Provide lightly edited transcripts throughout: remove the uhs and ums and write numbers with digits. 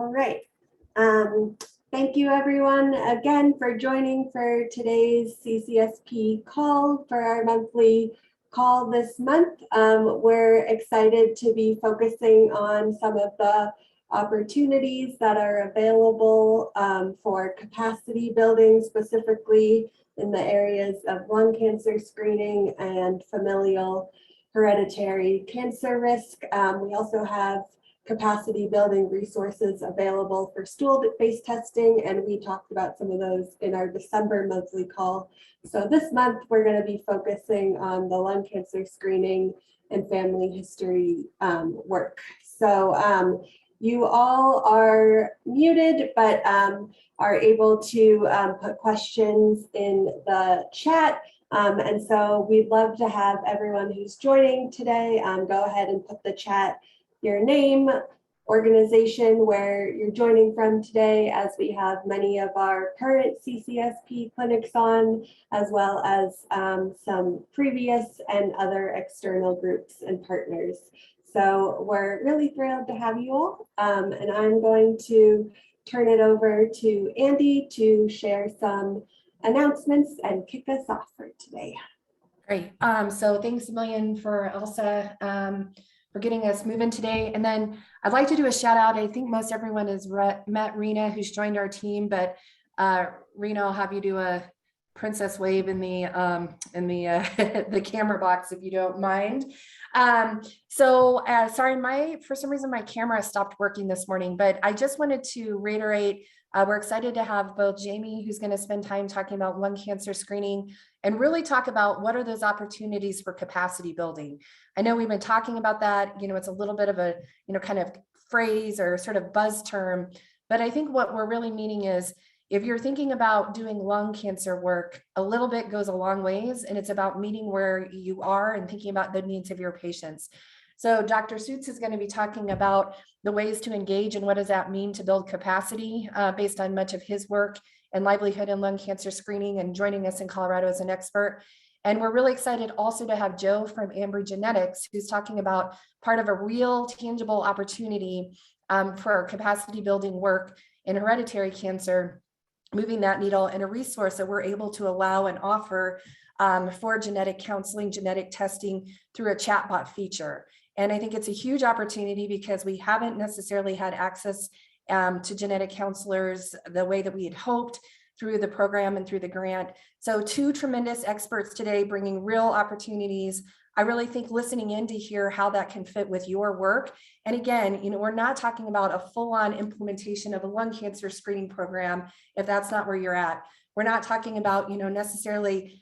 All right. Um, Thank you everyone again for joining for today's CCSP call for our monthly call this month. We're excited to be focusing on some of the opportunities that are available for capacity building, specifically in the areas of lung cancer screening and familial hereditary cancer risk. We also have capacity building resources available for stool-based testing, and we talked about some of those in our December monthly call. So this month, we're going to be focusing on the lung cancer screening and family history work. So you all are muted, but are able to put questions in the chat. And so we'd love to have everyone who's joining today go ahead and put the chat your name, organization where you're joining from today, as we have many of our current CCSP clinics on, as well as some previous and other external groups and partners. So we're really thrilled to have you all. And I'm going to turn it over to Andy to share some announcements and kick us off for today. Great. So thanks a million for Elsa for getting us moving today. And then I'd like to do a shout out. I think most everyone has met Rena, who's joined our team, but Rena, I'll have you do a princess wave in the the camera box if you don't mind. Sorry, for some reason my camera stopped working this morning, but I just wanted to reiterate, we're excited to have both Jamie, who's going to spend time talking about lung cancer screening, and really talk about what are those opportunities for capacity building. I know we've been talking about that, it's a little bit of a, kind of phrase or sort of buzz term, but I think what we're really meaning is, if you're thinking about doing lung cancer work, a little bit goes a long ways, and it's about meeting where you are and thinking about the needs of your patients. So Dr. Suits is going to be talking about the ways to engage and what does that mean to build capacity based on much of his work and livelihood in lung cancer screening, and joining us in Colorado as an expert. And we're really excited also to have Joe from Ambry Genetics, who's talking about part of a real tangible opportunity for capacity building work in hereditary cancer, moving that needle, and a resource that we're able to allow and offer for genetic counseling, genetic testing through a chatbot feature. And I think it's a huge opportunity because we haven't necessarily had access to genetic counselors the way that we had hoped through the program and through the grant. So two tremendous experts today bringing real opportunities. I really think listening in to hear how that can fit with your work. And again, we're not talking about a full-on implementation of a lung cancer screening program if that's not where you're at. We're not talking about, necessarily,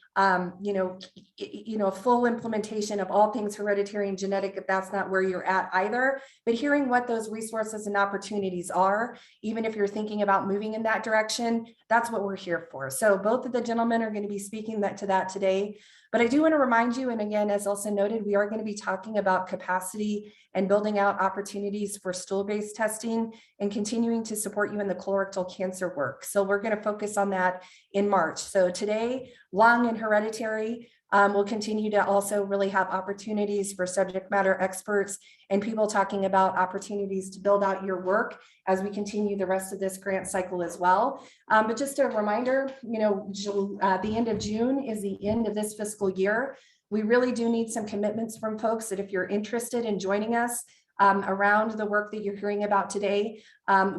full implementation of all things hereditary and genetic if that's not where you're at either. But hearing what those resources and opportunities are, even if you're thinking about moving in that direction, that's what we're here for. So both of the gentlemen are going to be speaking to that today. But I do want to remind you, and again, as Elsa noted, we are going to be talking about capacity and building out opportunities for stool-based testing and continuing to support you in the colorectal cancer work. So we're going to focus on that in March. So today, lung and hereditary, we'll continue to also really have opportunities for subject matter experts and people talking about opportunities to build out your work as we continue the rest of this grant cycle as well. But just a reminder, the end of June is the end of this fiscal year. We really do need some commitments from folks that if you're interested in joining us around the work that you're hearing about today,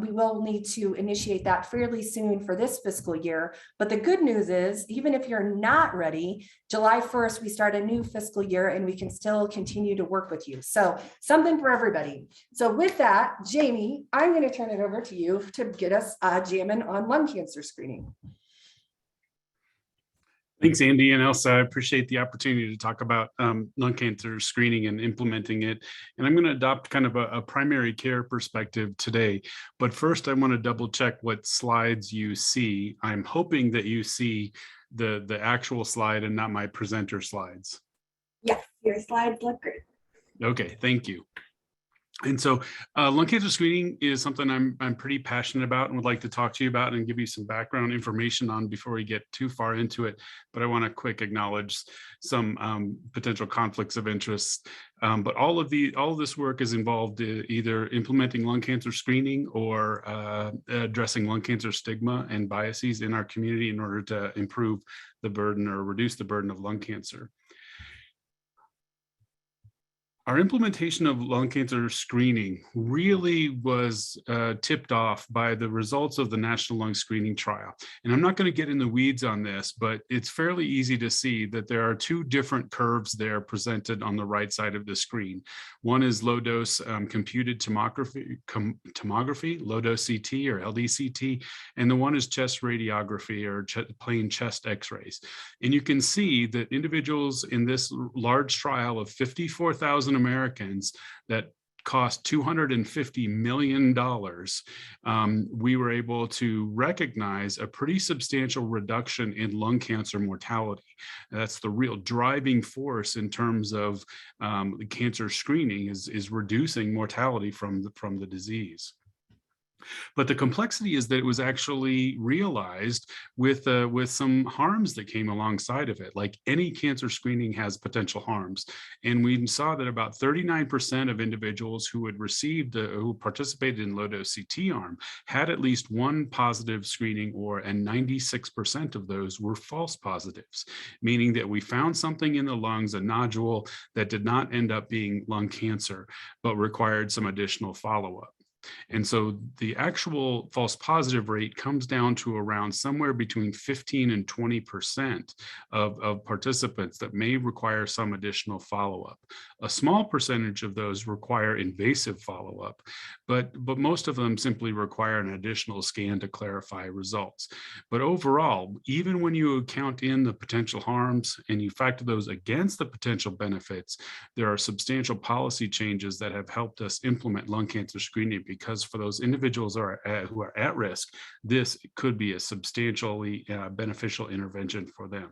we will need to initiate that fairly soon for this fiscal year. But the good news is, even if you're not ready, July 1st, we start a new fiscal year and we can still continue to work with you. So something for everybody. So with that, Jamie, I'm going to turn it over to you to get us jamming on lung cancer screening. Thanks, Andy and Elsa. I appreciate the opportunity to talk about lung cancer screening and implementing it. And I'm going to adopt kind of a primary care perspective today. But first, I want to double check what slides you see. I'm hoping that you see the actual slide and not my presenter slides. Yes, your slides look great. Okay, thank you. And so lung cancer screening is something I'm pretty passionate about and would like to talk to you about and give you some background information on before we get too far into it. But I want to quick acknowledge some potential conflicts of interest. But all of this work is involved either implementing lung cancer screening or addressing lung cancer stigma and biases in our community in order to improve the burden or reduce the burden of lung cancer. Our implementation of lung cancer screening really was tipped off by the results of the National Lung Screening Trial. And I'm not going to get in the weeds on this, but it's fairly easy to see that there are two different curves there presented on the right side of the screen. One is low dose computed tomography, low dose CT or LDCT, and the one is chest radiography or plain chest x-rays. And you can see that individuals in this large trial of 54,000 Americans that cost $250 million, we were able to recognize a pretty substantial reduction in lung cancer mortality. That's the real driving force in terms of cancer screening is reducing mortality from the disease. But the complexity is that it was actually realized with some harms that came alongside of it. Like any cancer screening has potential harms. And we saw that about 39% of individuals who had received, who participated in low-dose CT arm had at least one positive screening, and 96% of those were false positives, meaning that we found something in the lungs, a nodule that did not end up being lung cancer, but required some additional follow-up. And so the actual false positive rate comes down to around somewhere between 15 and 20% of participants that may require some additional follow-up. A small percentage of those require invasive follow-up, but most of them simply require an additional scan to clarify results. But overall, even when you count in the potential harms and you factor those against the potential benefits, there are substantial policy changes that have helped us implement lung cancer screening, because for those individuals who are at risk, this could be a substantially beneficial intervention for them.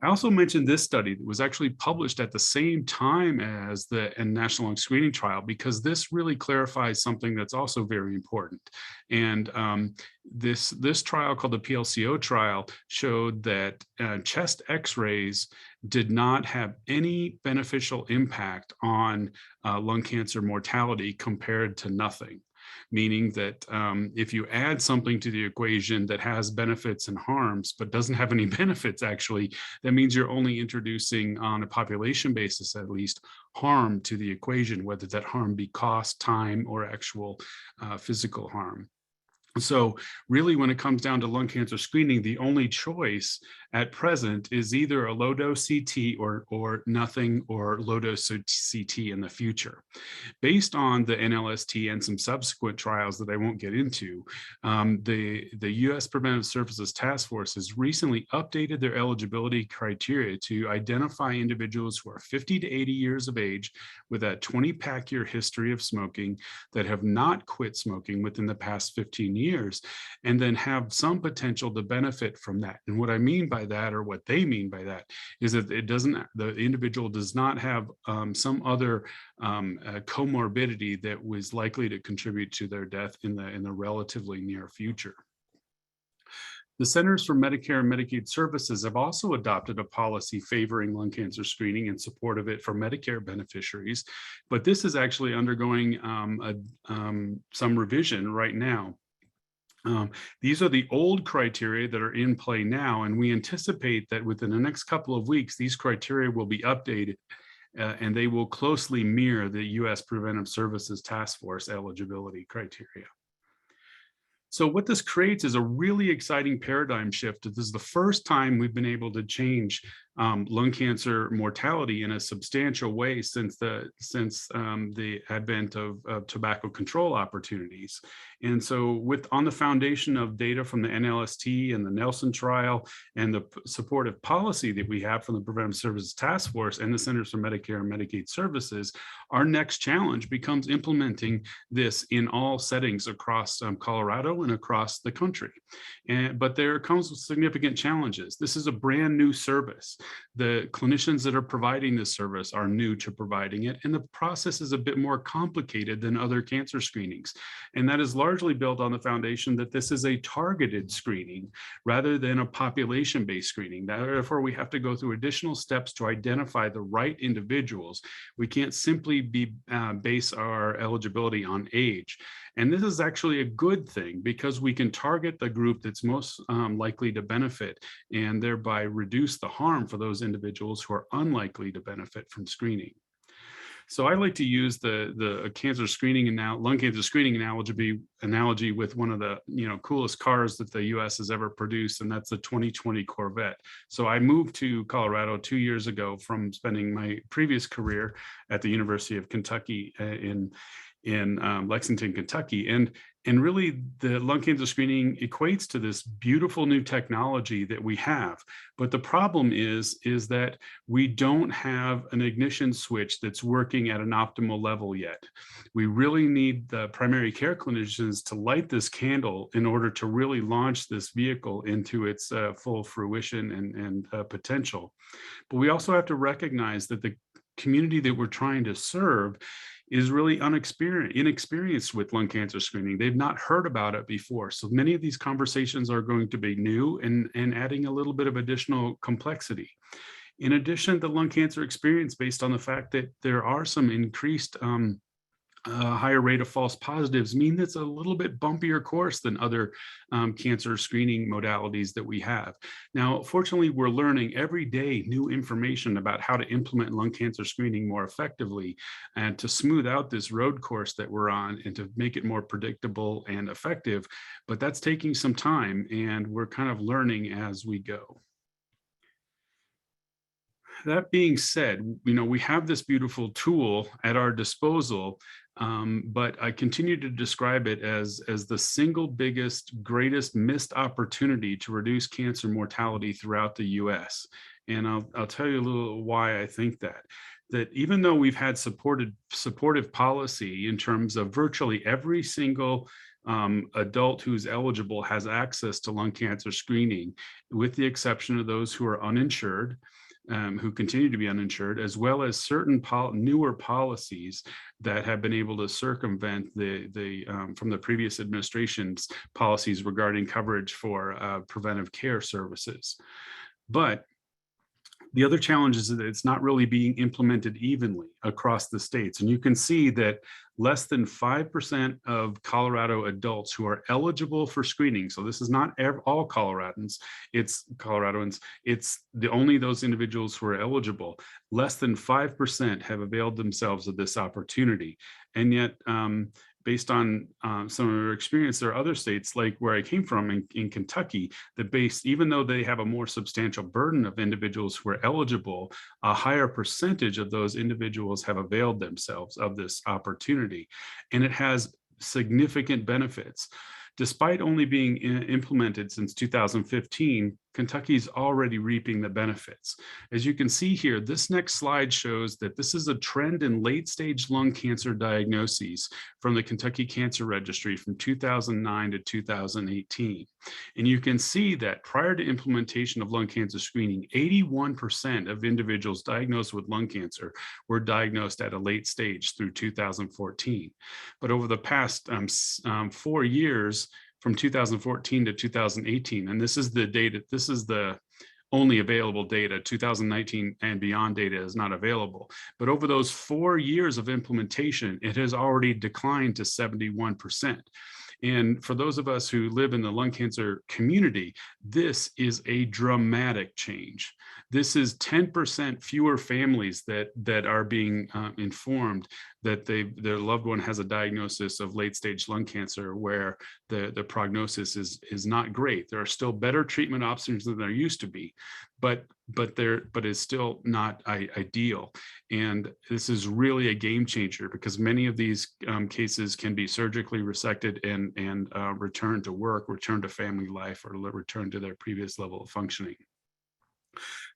I also mentioned this study that was actually published at the same time as the National Lung Screening Trial, because this really clarifies something that's also very important. And this trial, called the PLCO trial, showed that chest x-rays did not have any beneficial impact on lung cancer mortality compared to nothing. Meaning that if you add something to the equation that has benefits and harms, but doesn't have any benefits actually, that means you're only introducing, on a population basis at least, harm to the equation, whether that harm be cost, time, or actual physical harm. So really, when it comes down to lung cancer screening, the only choice at present is either a low-dose CT or nothing, or low-dose CT in the future. Based on the NLST and some subsequent trials that I won't get into, the U.S. Preventive Services Task Force has recently updated their eligibility criteria to identify individuals who are 50 to 80 years of age with a 20-pack year history of smoking, that have not quit smoking within the past 15 years, and then have some potential to benefit from that. And what I mean by that, or what they mean by that, is that the individual does not have some other comorbidity that was likely to contribute to their death in the relatively near future. The Centers for Medicare and Medicaid Services have also adopted a policy favoring lung cancer screening in support of it for Medicare beneficiaries, but this is actually undergoing some revision right now. These are the old criteria that are in play now, and we anticipate that within the next couple of weeks, these criteria will be updated, and they will closely mirror the U.S. Preventive Services Task Force eligibility criteria. So what this creates is a really exciting paradigm shift. This is the first time we've been able to change lung cancer mortality in a substantial way since the advent of tobacco control opportunities. And so on the foundation of data from the NLST and the Nelson trial and the supportive policy that we have from the Preventive Services Task Force and the Centers for Medicare and Medicaid Services, our next challenge becomes implementing this in all settings across Colorado, well and across the country. But there comes with significant challenges. This is a brand new service. The clinicians that are providing this service are new to providing it, and the process is a bit more complicated than other cancer screenings. And that is largely built on the foundation that this is a targeted screening rather than a population-based screening. Therefore, we have to go through additional steps to identify the right individuals. We can't simply base our eligibility on age. And this is actually a good thing because we can target the group that's most likely to benefit and thereby reduce the harm for those individuals who are unlikely to benefit from screening. So I like to use the cancer screening and now lung cancer screening analogy with one of the coolest cars that the U.S. has ever produced, and that's the 2020 Corvette. So I moved to Colorado 2 years ago from spending my previous career at the University of Kentucky in Lexington, Kentucky, and really the lung cancer screening equates to this beautiful new technology that we have. But the problem is that we don't have an ignition switch that's working at an optimal level yet. We really need the primary care clinicians to light this candle in order to really launch this vehicle into its full fruition and potential. But we also have to recognize that the community that we're trying to serve is really inexperienced with lung cancer screening. They've not heard about it before. So many of these conversations are going to be new and adding a little bit of additional complexity. In addition, the lung cancer experience, based on the fact that there are some increased higher rate of false positives, mean that's a little bit bumpier course than other cancer screening modalities that we have. Now, fortunately, we're learning every day new information about how to implement lung cancer screening more effectively and to smooth out this road course that we're on and to make it more predictable and effective. But that's taking some time, and we're kind of learning as we go. That being said, we have this beautiful tool at our disposal, but I continue to describe it as the single biggest, greatest missed opportunity to reduce cancer mortality throughout the U.S. And I'll tell you a little why I think that even though we've had supportive policy in terms of virtually every single adult who's eligible has access to lung cancer screening, with the exception of those who are uninsured, who continue to be uninsured, as well as certain newer policies that have been able to circumvent from the previous administration's policies regarding coverage for preventive care services. But the other challenge is that it's not really being implemented evenly across the states. And you can see that less than 5% of Colorado adults who are eligible for screening, so this is not all Coloradans, it's only those individuals who are eligible, less than 5% have availed themselves of this opportunity. And yet, based on some of our experience, there are other states like where I came from in Kentucky that even though they have a more substantial burden of individuals who are eligible, a higher percentage of those individuals have availed themselves of this opportunity. And it has significant benefits. Despite only being implemented since 2015, Kentucky's already reaping the benefits. As you can see here, this next slide shows that this is a trend in late-stage lung cancer diagnoses from the Kentucky Cancer Registry from 2009 to 2018. And you can see that prior to implementation of lung cancer screening, 81% of individuals diagnosed with lung cancer were diagnosed at a late stage through 2014. But over the past 4 years, from 2014 to 2018, and this is the data, this is the only available data. 2019 and beyond data is not available. But over those 4 years of implementation, it has already declined to 71%. And for those of us who live in the lung cancer community, this is a dramatic change. This is 10% fewer families that are being informed that their loved one has a diagnosis of late-stage lung cancer where the prognosis is not great. There are still better treatment options than there used to be, but it's still not ideal. And this is really a game changer because many of these cases can be surgically resected and return to work, return to family life, or return to their previous level of functioning.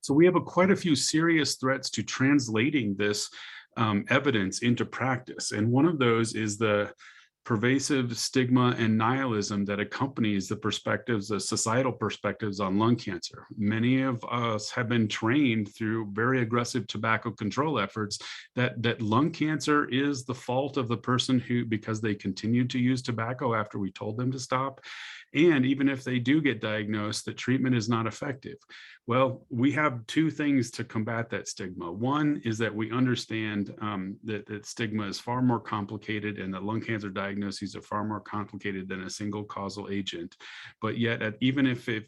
So we have quite a few serious threats to translating this evidence into practice. And one of those is the pervasive stigma and nihilism that accompanies the perspectives, the societal perspectives on lung cancer. Many of us have been trained through very aggressive tobacco control efforts that lung cancer is the fault of the person who, because they continued to use tobacco after we told them to stop. And even if they do get diagnosed, that treatment is not effective. Well, we have two things to combat that stigma. One is that we understand that stigma is far more complicated, and that lung cancer diagnoses are far more complicated than a single causal agent. But yet, even if it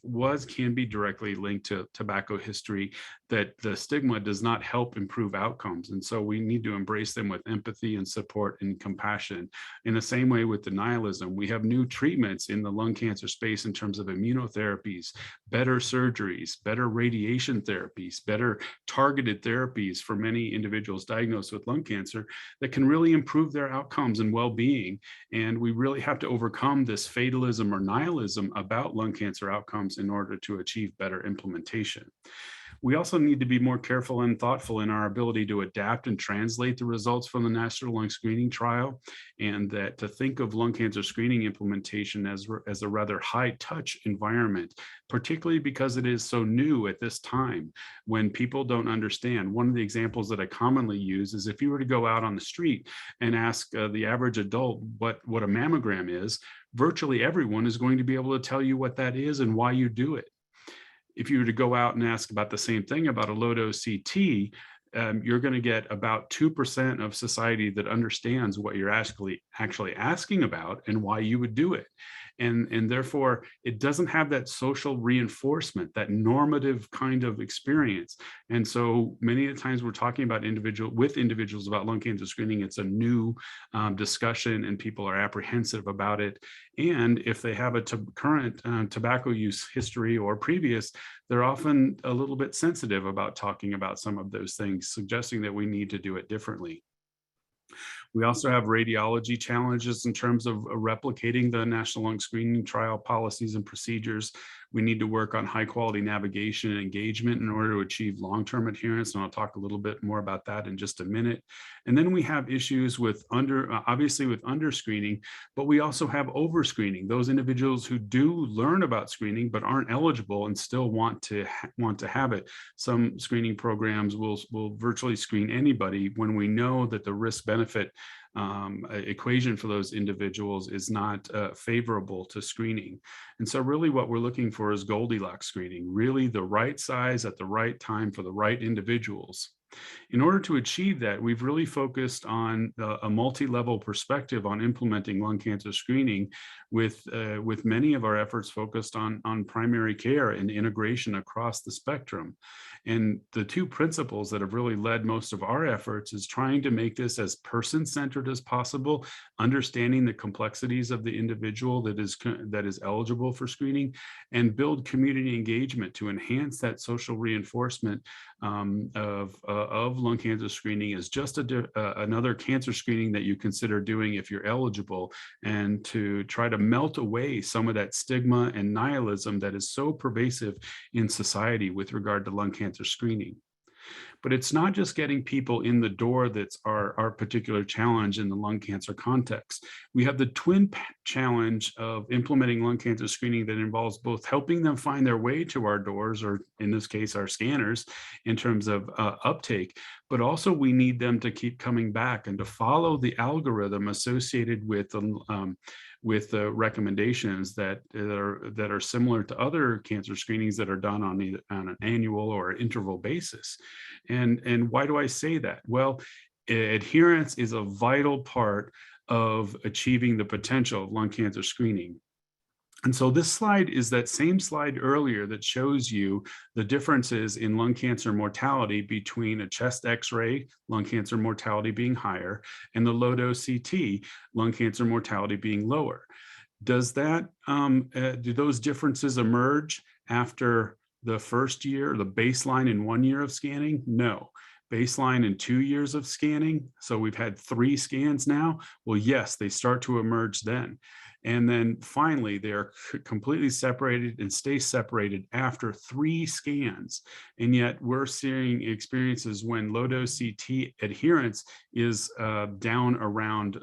can be directly linked to tobacco history, that the stigma does not help improve outcomes. And so we need to embrace them with empathy and support and compassion. In the same way with denialism, we have new treatments in the lung cancer space in terms of immunotherapies, better surgeries, better radiation therapies, better targeted therapies for many individuals diagnosed with lung cancer that can really improve their outcomes and well-being. And we really have to overcome this fatalism or nihilism about lung cancer outcomes in order to achieve better implementation. We also need to be more careful and thoughtful in our ability to adapt and translate the results from the National Lung Screening Trial, and that to think of lung cancer screening implementation as a rather high-touch environment, particularly because it is so new at this time when people don't understand. One of the examples that I commonly use is if you were to go out on the street and ask the average adult what a mammogram is, virtually everyone is going to be able to tell you what that is and why you do it. If you were to go out and ask about the same thing about a low-dose CT, you're going to get about 2% of society that understands what you're actually asking about and why you would do it. And therefore, it doesn't have that social reinforcement, that normative kind of experience. And so many of the times we're talking about individuals about lung cancer screening, it's a new discussion and people are apprehensive about it. And if they have a current tobacco use history or previous, they're often a little bit sensitive about talking about some of those things, suggesting that we need to do it differently. We also have radiology challenges in terms of replicating the National Lung Screening Trial policies and procedures. We need to work on high quality navigation and engagement in order to achieve long-term adherence. And I'll talk a little bit more about that in just a minute. And then we have issues with obviously with under-screening, but we also have over-screening. Those individuals who do learn about screening but aren't eligible and still want to have it. Some screening programs will virtually screen anybody when we know that the risk-benefit equation for those individuals is not favorable to screening. And so really what we're looking for is Goldilocks screening, really the right size at the right time for the right individuals. In order to achieve that, we've really focused on a multi-level perspective on implementing lung cancer screening with many of our efforts focused on primary care and integration across the spectrum. And the two principles that have really led most of our efforts is trying to make this as person-centered as possible, understanding the complexities of the individual that is eligible for screening, and build community engagement to enhance that social reinforcement of lung cancer screening as just another cancer screening that you consider doing if you're eligible, and to try to melt away some of that stigma and nihilism that is so pervasive in society with regard to lung cancer screening. But it's not just getting people in the door that's our particular challenge in the lung cancer context. We have the twin challenge of implementing lung cancer screening that involves both helping them find their way to our doors, or in this case, our scanners, in terms of uptake, but also we need them to keep coming back and to follow the algorithm associated with the recommendations that are similar to other cancer screenings that are done on an annual or interval basis. And why do I say that? Well, adherence is a vital part of achieving the potential of lung cancer screening. And so this slide is that same slide earlier that shows you the differences in lung cancer mortality between a chest X-ray, lung cancer mortality being higher, and the low-dose CT, lung cancer mortality being lower. Does that, do those differences emerge after the first year, the baseline in 1 year of scanning? No. Baseline in 2 years of scanning, so we've had 3 scans now. Well, yes, they start to emerge then. And then finally, they are completely separated and stay separated after 3 scans. And yet we're seeing experiences when low-dose CT adherence is down around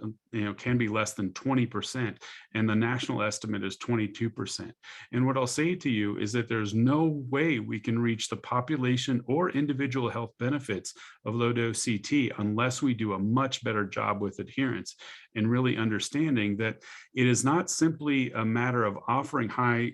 can be less than 20%, and the national estimate is 22%. And what I'll say to you is that there's no way we can reach the population or individual health benefits of low-dose CT unless we do a much better job with adherence and really understanding that it is not simply a matter of offering high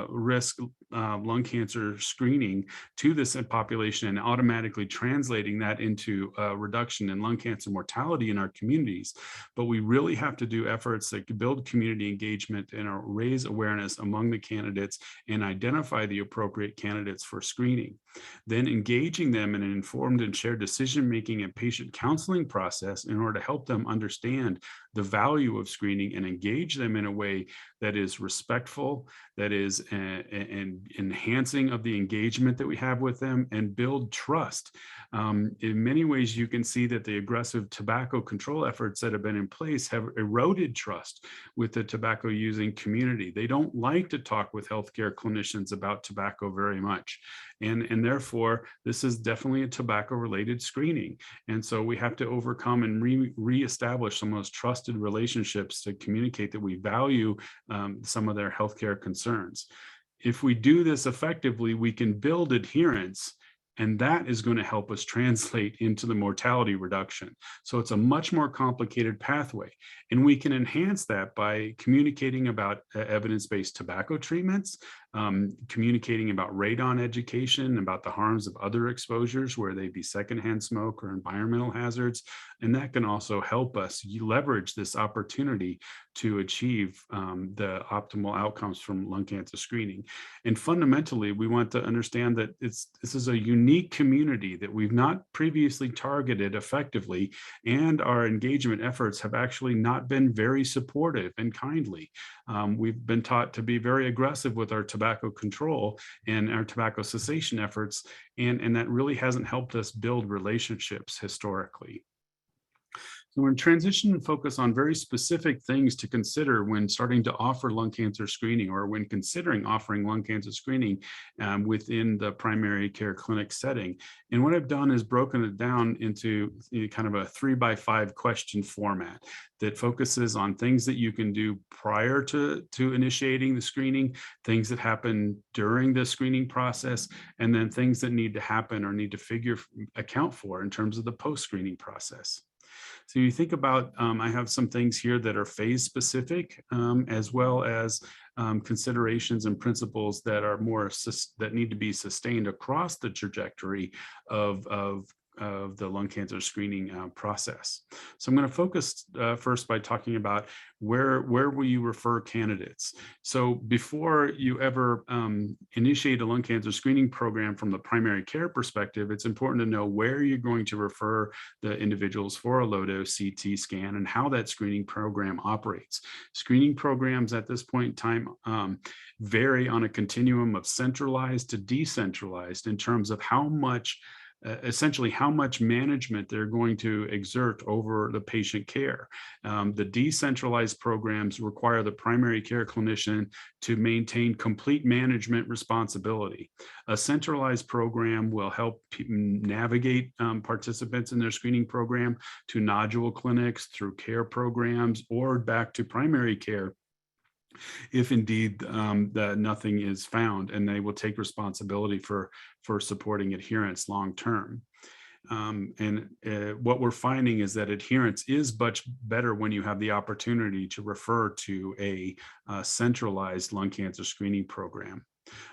risk lung cancer screening to this population and automatically translating that into a reduction in lung cancer mortality in our communities. But we really have to do efforts that build community engagement and raise awareness among the candidates and identify the appropriate candidates for screening. Then engaging them in an informed and shared decision-making and patient counseling process in order to help them understand the value of screening and engage them in a way that is respectful, that is an enhancing of the engagement that we have with them, and build trust. In many ways, you can see that the aggressive tobacco control efforts that have been in place have eroded trust with the tobacco using community. They don't like to talk with healthcare clinicians about tobacco very much. And therefore, this is definitely a tobacco-related screening. And so we have to overcome and reestablish some of those trusted relationships to communicate that we value some of their healthcare concerns. If we do this effectively, we can build adherence, and that is going to help us translate into the mortality reduction. So it's a much more complicated pathway. And we can enhance that by communicating about evidence-based tobacco treatments, communicating about radon education, about the harms of other exposures, where they be secondhand smoke or environmental hazards. And that can also help us leverage this opportunity to achieve the optimal outcomes from lung cancer screening. And fundamentally, we want to understand that this is a unique community that we've not previously targeted effectively, and our engagement efforts have actually not been very supportive and kindly. We've been taught to be very aggressive with our tobacco control and our tobacco cessation efforts, and that really hasn't helped us build relationships historically. So we're in transition and focus on very specific things to consider when starting to offer lung cancer screening, or when considering offering lung cancer screening within the primary care clinic setting. And what I've done is broken it down into kind of a 3x5 question format that focuses on things that you can do prior to initiating the screening, things that happen during the screening process, and then things that need to happen or need to account for in terms of the post-screening process. So you think about, I have some things here that are phase specific, as well as considerations and principles that are that need to be sustained across the trajectory of the lung cancer screening process. So I'm going to focus first by talking about where will you refer candidates. So before you ever initiate a lung cancer screening program from the primary care perspective, it's important to know where you're going to refer the individuals for a low-dose CT scan and how that screening program operates. Screening programs at this point in time vary on a continuum of centralized to decentralized in terms of how much essentially how much management they're going to exert over the patient care. The decentralized programs require the primary care clinician to maintain complete management responsibility. A centralized program will help navigate participants in their screening program to nodule clinics, through care programs, or back to primary care if indeed that nothing is found, and they will take responsibility for supporting adherence long term. What we're finding is that adherence is much better when you have the opportunity to refer to a centralized lung cancer screening program.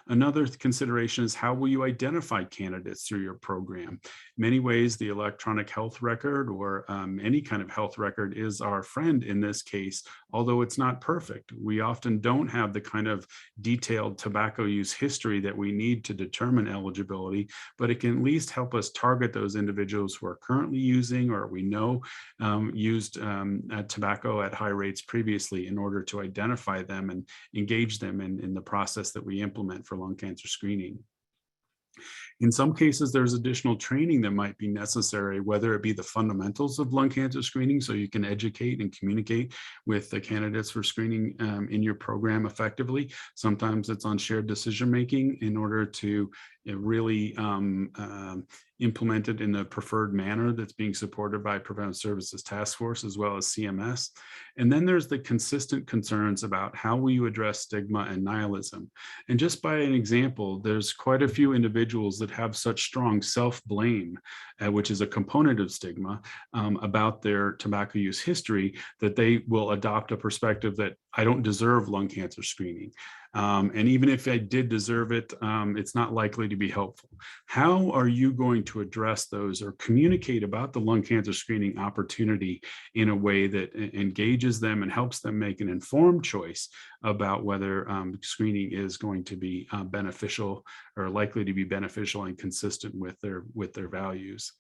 Another consideration is, how will you identify candidates through your program? In many ways, the electronic health record, or any kind of health record, is our friend in this case, although it's not perfect. We often don't have the kind of detailed tobacco use history that we need to determine eligibility, but it can at least help us target those individuals who are currently using, or we know used tobacco at high rates previously, in order to identify them and engage them in the process that we implement for lung cancer screening. In some cases, there's additional training that might be necessary, whether it be the fundamentals of lung cancer screening, so you can educate and communicate with the candidates for screening in your program effectively. Sometimes it's on shared decision-making in order to really implemented in the preferred manner that's being supported by Preventive Services Task Force as well as CMS. And then there's the consistent concerns about how will you address stigma and nihilism. And just by an example, there's quite a few individuals that have such strong self-blame, which is a component of stigma, about their tobacco use history, that they will adopt a perspective that I don't deserve lung cancer screening. And even if I did deserve it, it's not likely to be helpful. How are you going to address those or communicate about the lung cancer screening opportunity in a way that engages them and helps them make an informed choice about whether screening is going to be beneficial or likely to be beneficial and consistent with their values?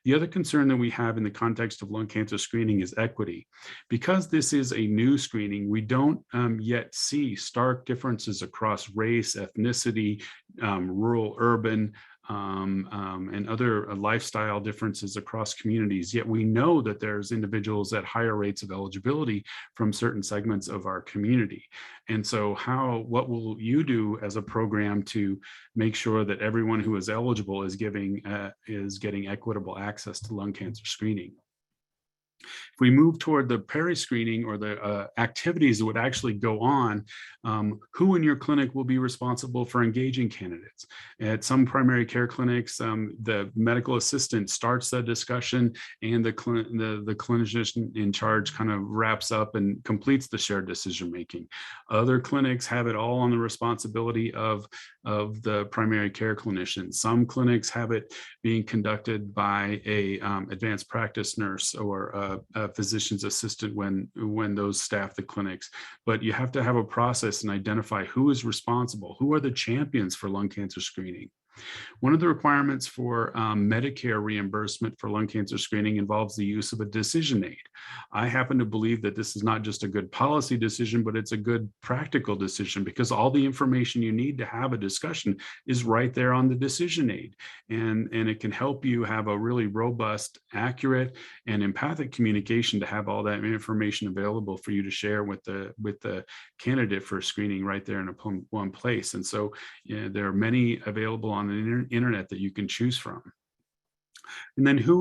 The other concern that we have in the context of lung cancer screening is equity. Because this is a new screening, we don't yet see stark differences across race, ethnicity, rural, urban, and other lifestyle differences across communities. Yet we know that there's individuals at higher rates of eligibility from certain segments of our community. And so what will you do as a program to make sure that everyone who is eligible is getting equitable access to lung cancer screening? If we move toward the peri-screening or the activities that would actually go on, who in your clinic will be responsible for engaging candidates? At some primary care clinics, the medical assistant starts the discussion and the clinician in charge kind of wraps up and completes the shared decision-making. Other clinics have it all on the responsibility of the primary care clinician. Some clinics have it being conducted by a advanced practice nurse or a physician's assistant when those staff the clinics. But you have to have a process and identify who is responsible, who are the champions for lung cancer screening. One of the requirements for Medicare reimbursement for lung cancer screening involves the use of a decision aid. I happen to believe that this is not just a good policy decision, but it's a good practical decision, because all the information you need to have a discussion is right there on the decision aid. And it can help you have a really robust, accurate, and empathic communication to have all that information available for you to share with the candidate for screening right there in one place. And so there are many available on the internet that you can choose from. And then who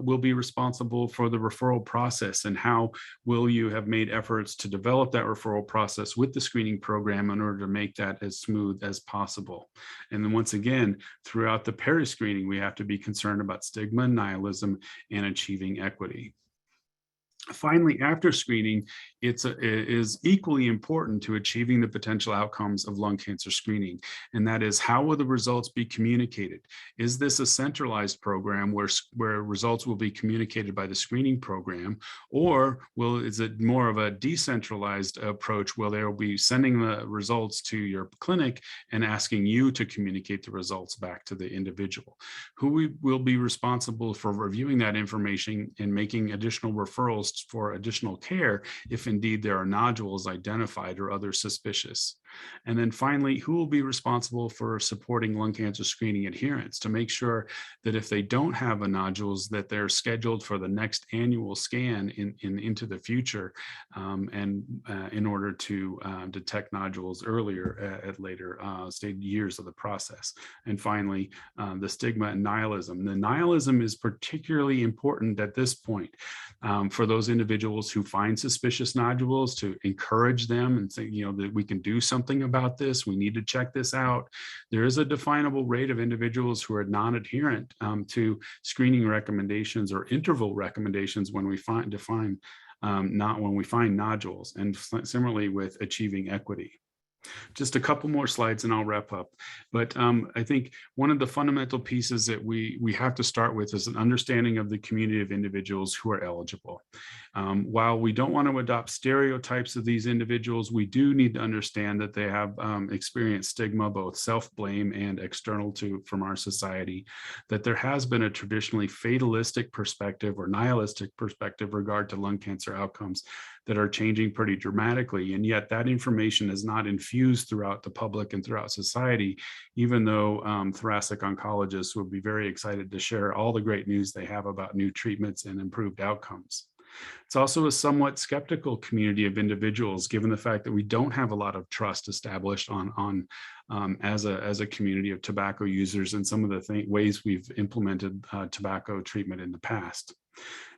will be responsible for the referral process, and how will you have made efforts to develop that referral process with the screening program in order to make that as smooth as possible? And then once again, throughout the peri-screening, we have to be concerned about stigma, nihilism, and achieving equity. Finally, after screening, it is equally important to achieving the potential outcomes of lung cancer screening. And that is, how will the results be communicated? Is this a centralized program where results will be communicated by the screening program? Or is it more of a decentralized approach where they will be sending the results to your clinic and asking you to communicate the results back to the individual? Who will be responsible for reviewing that information and making additional referrals for additional care if indeed there are nodules identified or others suspicious? And then finally, who will be responsible for supporting lung cancer screening adherence to make sure that if they don't have a nodules, that they're scheduled for the next annual scan into the future, and in order to detect nodules earlier at later years of the process. And finally, the stigma and nihilism. The nihilism is particularly important at this point for those individuals who find suspicious nodules, to encourage them and say, that we can do something about this. We need to check this out. There is a definable rate of individuals who are non-adherent to screening recommendations or interval recommendations when we find nodules, and similarly with achieving equity. Just a couple more slides and I'll wrap up. But I think one of the fundamental pieces that we have to start with is an understanding of the community of individuals who are eligible. While we don't want to adopt stereotypes of these individuals, we do need to understand that they have experienced stigma, both self-blame and external from our society, that there has been a traditionally fatalistic perspective or nihilistic perspective regard to lung cancer outcomes that are changing pretty dramatically. And yet that information is not infused throughout the public and throughout society, even though thoracic oncologists would be very excited to share all the great news they have about new treatments and improved outcomes. It's also a somewhat skeptical community of individuals, given the fact that we don't have a lot of trust established as a community of tobacco users and some of the ways we've implemented tobacco treatment in the past.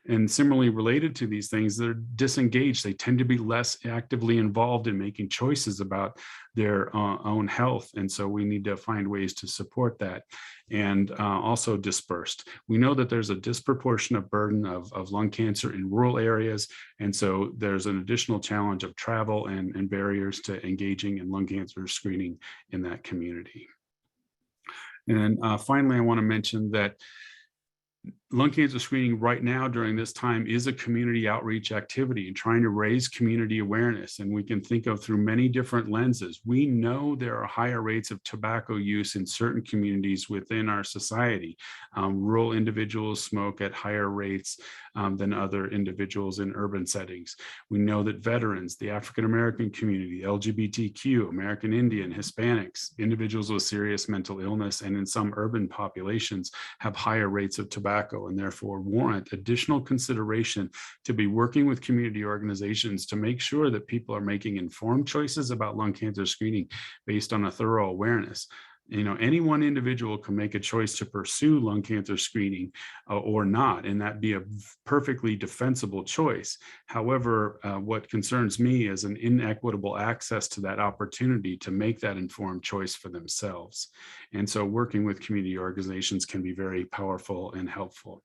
And similarly related to these things, they're disengaged. They tend to be less actively involved in making choices about their own health. And so we need to find ways to support that. And also dispersed. We know that there's a disproportionate burden of lung cancer in rural areas. And so there's an additional challenge of travel and barriers to engaging in lung cancer screening in that community. And finally, I want to mention that lung cancer screening right now during this time is a community outreach activity and trying to raise community awareness. And we can think of through many different lenses. We know there are higher rates of tobacco use in certain communities within our society. Rural individuals smoke at higher rates than other individuals in urban settings. We know that veterans, the African-American community, LGBTQ, American Indian, Hispanics, individuals with serious mental illness, and in some urban populations have higher rates of tobacco and therefore warrant additional consideration to be working with community organizations to make sure that people are making informed choices about lung cancer screening based on a thorough awareness. You know, any one individual can make a choice to pursue lung cancer screening or not, and that be a perfectly defensible choice. However, what concerns me is an inequitable access to that opportunity to make that informed choice for themselves. And so working with community organizations can be very powerful and helpful.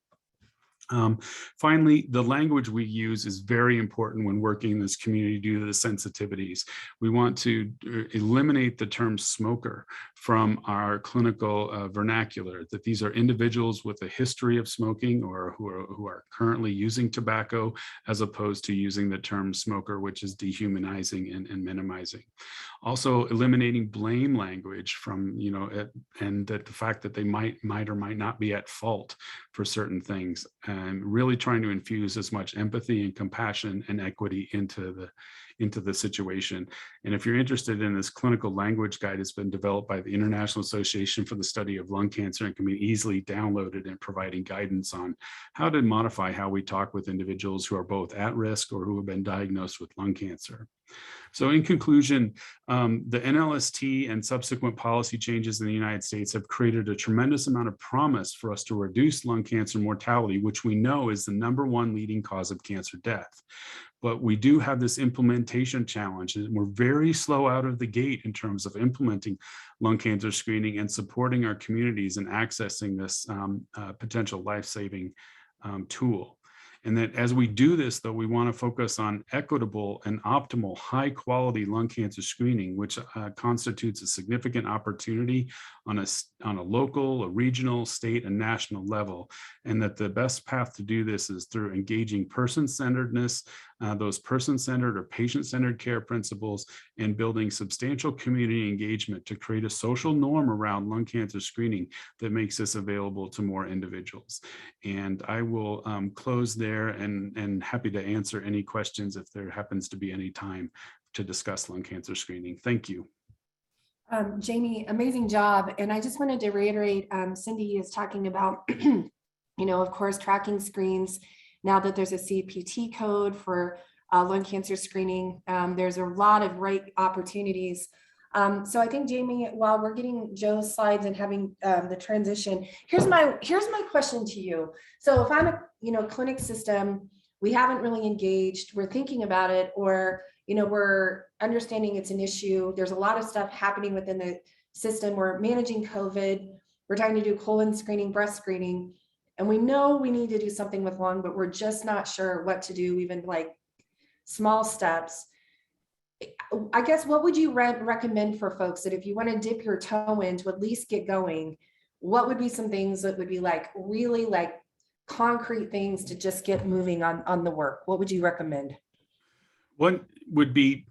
Finally, the language we use is very important when working in this community due to the sensitivities. We want to eliminate the term smoker from our clinical vernacular, that these are individuals with a history of smoking or who are currently using tobacco, as opposed to using the term smoker, which is dehumanizing and minimizing. Also eliminating blame language from, and that the fact that they might or might not be at fault for certain things, and really trying to infuse as much empathy and compassion and equity into the situation. And if you're interested in this, clinical language guide has been developed by the International Association for the Study of Lung Cancer and can be easily downloaded and providing guidance on how to modify how we talk with individuals who are both at risk or who have been diagnosed with lung cancer. So in conclusion, the NLST and subsequent policy changes in the United States have created a tremendous amount of promise for us to reduce lung cancer mortality, which we know is the #1 leading cause of cancer death. But we do have this implementation challenge, and we're very slow out of the gate in terms of implementing lung cancer screening and supporting our communities and accessing this potential life-saving tool. And that as we do this, though, we want to focus on equitable and optimal high-quality lung cancer screening, which constitutes a significant opportunity on a local, a regional, state, and national level. And that the best path to do this is through engaging person-centeredness, those person-centered or patient-centered care principles, and building substantial community engagement to create a social norm around lung cancer screening that makes this available to more individuals. And I will close there and happy to answer any questions if there happens to be any time to discuss lung cancer screening. Thank you. Jamie, amazing job. And I just wanted to reiterate, Cindy is talking about, of course, tracking screens. Now that there's a CPT code for lung cancer screening, there's a lot of right opportunities. So I think, Jamie, while we're getting Joe's slides and having the transition, here's my question to you. So if I'm a clinic system, we haven't really engaged, we're thinking about it, or we're understanding it's an issue. There's a lot of stuff happening within the system. We're managing COVID. We're trying to do colon screening, breast screening, and we know we need to do something with lung, but we're just not sure what to do, even like small steps. I guess, what would you recommend for folks that if you want to dip your toe in to at least get going, what would be some things that would be like really like concrete things to just get moving on the work? What would you recommend? One would be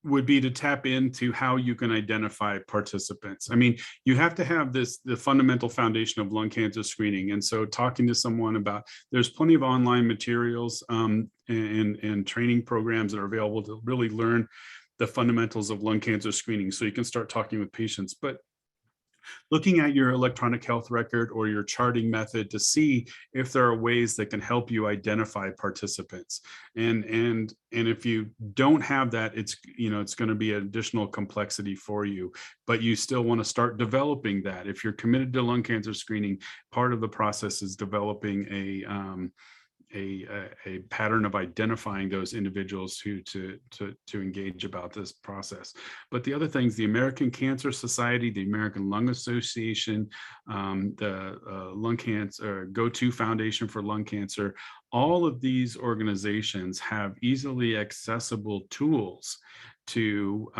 to tap into how you can identify participants. I mean, you have to have the fundamental foundation of lung cancer screening. And so talking to someone about, there's plenty of online materials and training programs that are available to really learn the fundamentals of lung cancer screening. So you can start talking with patients. But looking at your electronic health record or your charting method to see if there are ways that can help you identify participants. And if you don't have that, it's going to be an additional complexity for you, but you still want to start developing that. If you're committed to lung cancer screening, part of the process is developing a pattern of identifying those individuals to engage about this process. But the other things, the American Cancer Society, the American Lung Association, the Lung Cancer Go-To Foundation for Lung Cancer, all of these organizations have easily accessible tools to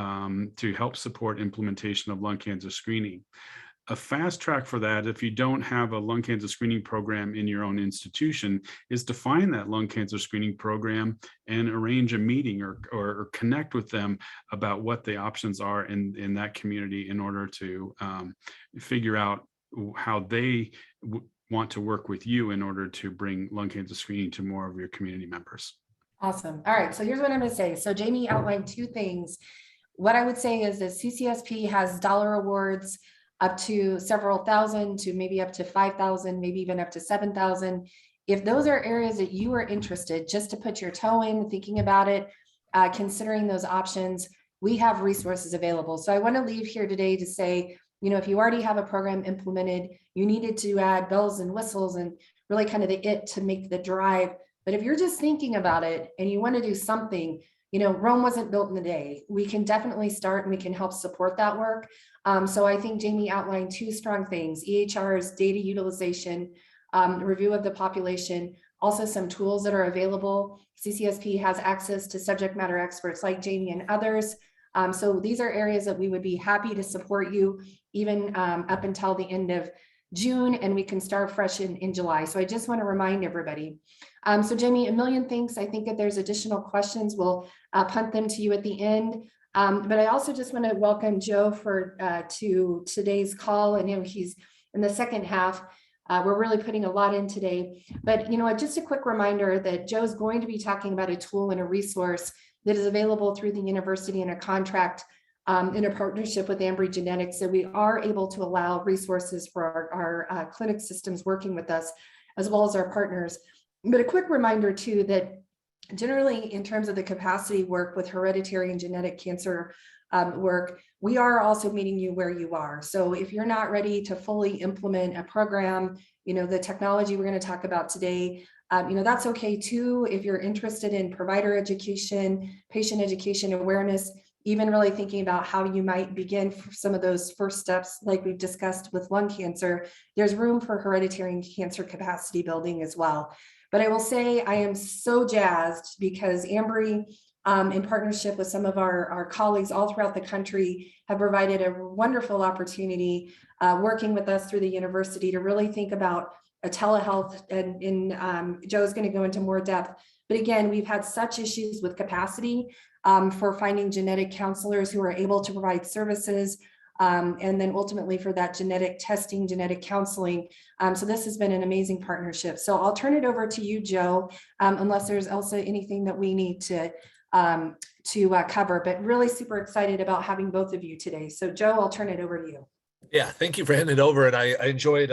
help support implementation of lung cancer screening. A fast track for that, if you don't have a lung cancer screening program in your own institution, is to find that lung cancer screening program and arrange a meeting or connect with them about what the options are in that community in order to figure out how they want to work with you in order to bring lung cancer screening to more of your community members. Awesome. All right. So here's what I'm going to say. So Jamie outlined two things. What I would say is that CCSP has dollar awards up to several thousand to maybe up to 5,000, maybe even up to 7,000. If those are areas that you are interested, just to put your toe in, thinking about it, considering those options, we have resources available. So I want to leave here today to say, if you already have a program implemented, you needed to add bells and whistles and really kind of the it to make the drive. But if you're just thinking about it and you want to do something, Rome wasn't built in a day. We can definitely start and we can help support that work. So I think Jamie outlined two strong things: EHR's data utilization, review of the population, also some tools that are available. CCSP has access to subject matter experts like Jamie and others. So these are areas that we would be happy to support you even up until the end of June, and we can start fresh in July. So I just want to remind everybody. So Jamie, a million thanks. I think if there's additional questions, we'll punt them to you at the end. But I also just want to welcome Joe to today's call. I know he's in the second half. We're really putting a lot in today. But just a quick reminder that Joe's going to be talking about a tool and a resource that is available through the university in a contract in a partnership with Ambry Genetics. So we are able to allow resources for our clinic systems working with us, as well as our partners. But a quick reminder too, that generally in terms of the capacity work with hereditary and genetic cancer work, we are also meeting you where you are. So if you're not ready to fully implement a program, the technology we're going to talk about today, that's okay too. If you're interested in provider education, patient education, awareness, even really thinking about how you might begin some of those first steps, like we've discussed with lung cancer, there's room for hereditary and cancer capacity building as well. But I will say I am so jazzed because Ambry, in partnership with some of our colleagues all throughout the country, have provided a wonderful opportunity working with us through the university to really think about a telehealth, and Joe's going to go into more depth. But again, we've had such issues with capacity for finding genetic counselors who are able to provide services, and then ultimately for that genetic testing, genetic counseling. So this has been an amazing partnership. So I'll turn it over to you, Joe, unless there's also anything that we need to cover, but really super excited about having both of you today. So Joe, I'll turn it over to you. Yeah, thank you for handing it over. And I enjoyed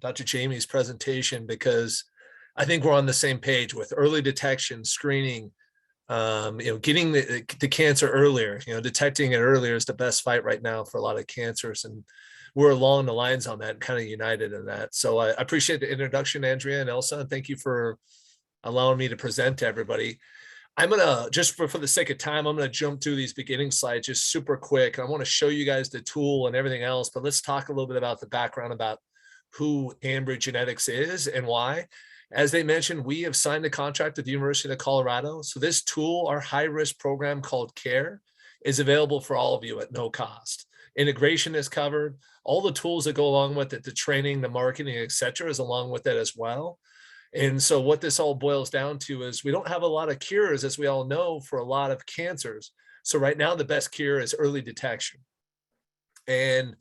Dr. Jamie's presentation because I think we're on the same page with early detection, screening, getting the cancer earlier, detecting it earlier is the best fight right now for a lot of cancers. And we're along the lines on that, kind of united in that. So I appreciate the introduction, Andrea and Elsa, and thank you for allowing me to present to everybody. I'm going to, just for the sake of time, I'm going to jump through these beginning slides just super quick. I want to show you guys the tool and everything else, but let's talk a little bit about the background about who Ambry Genetics is and why. As they mentioned, we have signed a contract with the University of Colorado. So this tool, our high-risk program called CARE, is available for all of you at no cost. Integration is covered. All the tools that go along with it, the training, the marketing, et cetera, is along with it as well. And so what this all boils down to is we don't have a lot of cures, as we all know, for a lot of cancers. So right now, the best cure is early detection. And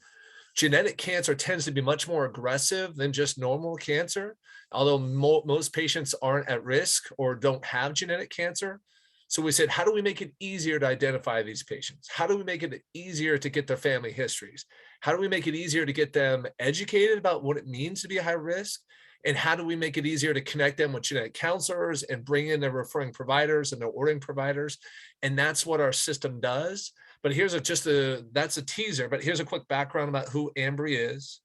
genetic cancer tends to be much more aggressive than just normal cancer. Although most patients aren't at risk or don't have genetic cancer, So we said, how do we make it easier to identify these patients? How do we make it easier to get their family histories? How do we make it easier to get them educated about what it means to be high risk? And how do we make it easier to connect them with genetic counselors and bring in their referring providers and their ordering providers? And that's what our system does. But here's that's a teaser, but here's a quick background about who Ambry is.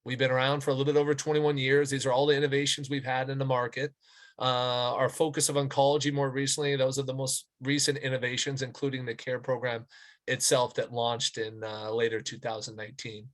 We've been around for a little bit over 21 years. These are all the innovations we've had in the market. Our focus of oncology more recently, those are the most recent innovations, including the CARE program itself that launched in later 2019.